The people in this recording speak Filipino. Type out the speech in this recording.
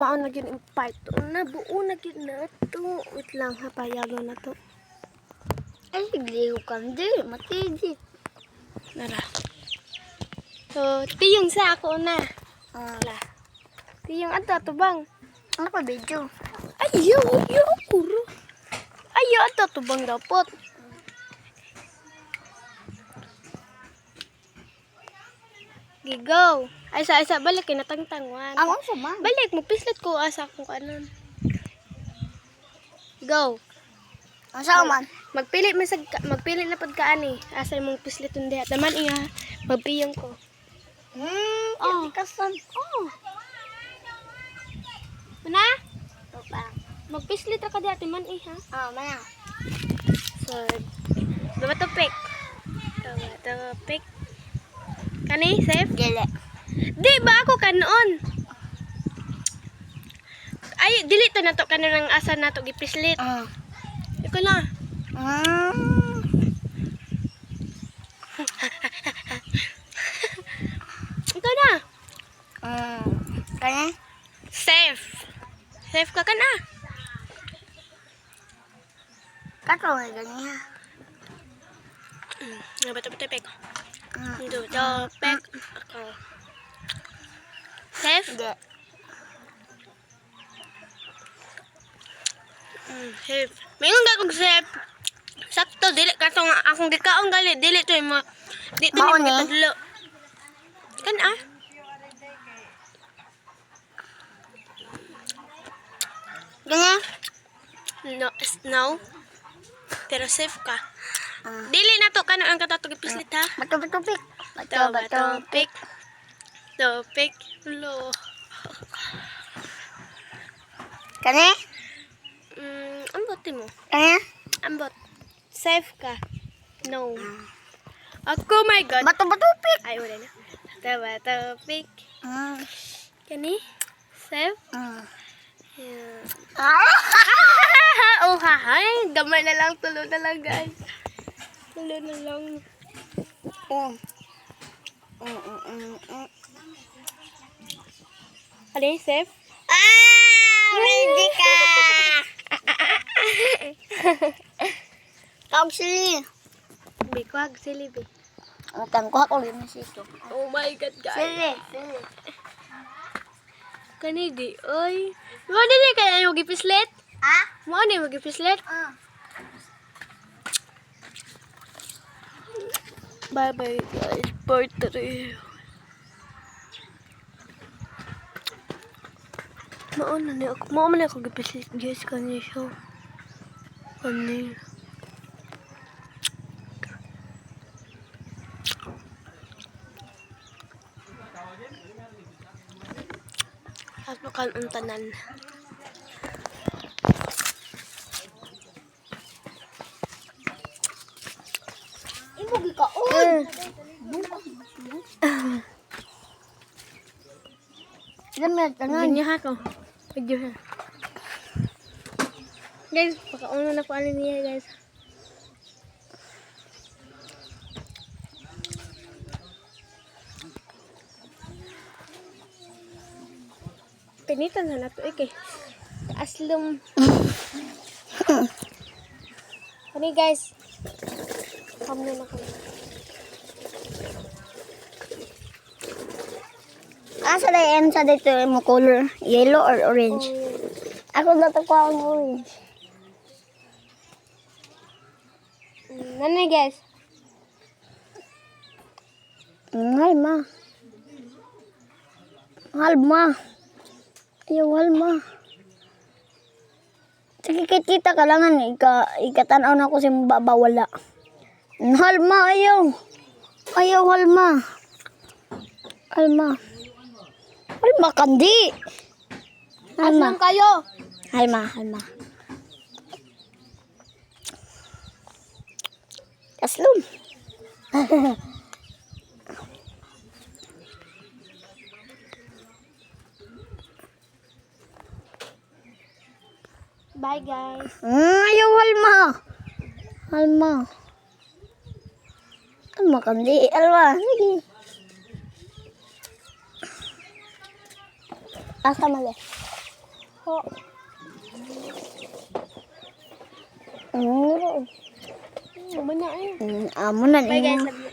Paon na yun yung part 2 na. Buo na yun na ito. Wait lang ha. Payago na to. Ay, liw ka. Hindi, matigi. Nara. So, tiyong sa ako na. Wala. Tiyong ato, tubang. Ano pa video? Ayaw, kuro. Ayaw, ato, tubang dapat. Gigo. Ay, sa balik, kinatangtangwan. Ang sa man. Balik, magpislit ko asa kung kanon. Go. Ang sa man. Magpili na pud ka ani. Asa mong pislit undi. Taman iya, magpiyong ko. Oh. Kasan. Oh. Mana? Opa. Magpislit ra ka diha man iha. Mana. So, dapat to pick. Dapat to pick. Kani, safe? Gele. Di ba ako kanon? Ay, dili to na to kanang asa na to gipislit. Iko na. Ikaw na. Kaya? Safe. Safe ka na. Kato nga ganyan. Dapat to pick. Pek. Ako. Safe? Hindi. Safe. Mayroon ka kong safe. Sakto, dili ka nga akong gikaong gali. Dili to yung di to Maon yung eh. matadlo. Kan ah? Ganyan? No. Pero safe ka. Dili na to kanon ang katatog ipislit ha. Bato-bato-pik. Bato-bato-pik. Topik. Lo. Kani? Ambot mo. Kaya? Ambot. Safe ka. No. Ako, my God. Bato-bato-pik. Ay, wala na. Bato-bato-pik. Kani? Safe? Yeah. Oh, hahay. Gamay na lang. Tulo na lang, guys. Tulo na lang. Ano yung safe? Ready ka! Tawag sili. Bikwag, silibi. Ang tangko ako rin sito. Oh my God, guys. Sili. Kanidi, oy. Mo din kaya yung gipislet? Mo din yung gipislet? Bye-bye, guys. Part 3. Mauna na ako. Mauna na ako gipislit, guys. Kani siya. Kani. At makan ang tanan. Ibugi ka. Lamit, tangan. Ganyan ako. Video ha. Guys, pakauna na po ano niya, guys. Pinitan na nato eh. Aslum. Kani guys. Come na kayo. Asa na yan sa dito mo color? Yellow or orange? Ako dato ko ang orange. Nani guys? Mahal ma. Mahal ma. Ayaw mahal ma. Kita ka langan. Ikatanaw na ako si babawala. Mahal ma, ayaw. Ayaw mahal ma. Mahal ma. Mahal ma kandi. Mahal ma. Aslam kayo. Mahal ma, mahal ma. Aslum. Bye guys. Ayaw halma. Halma. Halma kandi. Alwa. Sige. Asa mali. Ho. Mm, Amo na eh. amo na Bye guys, ninyo. love you.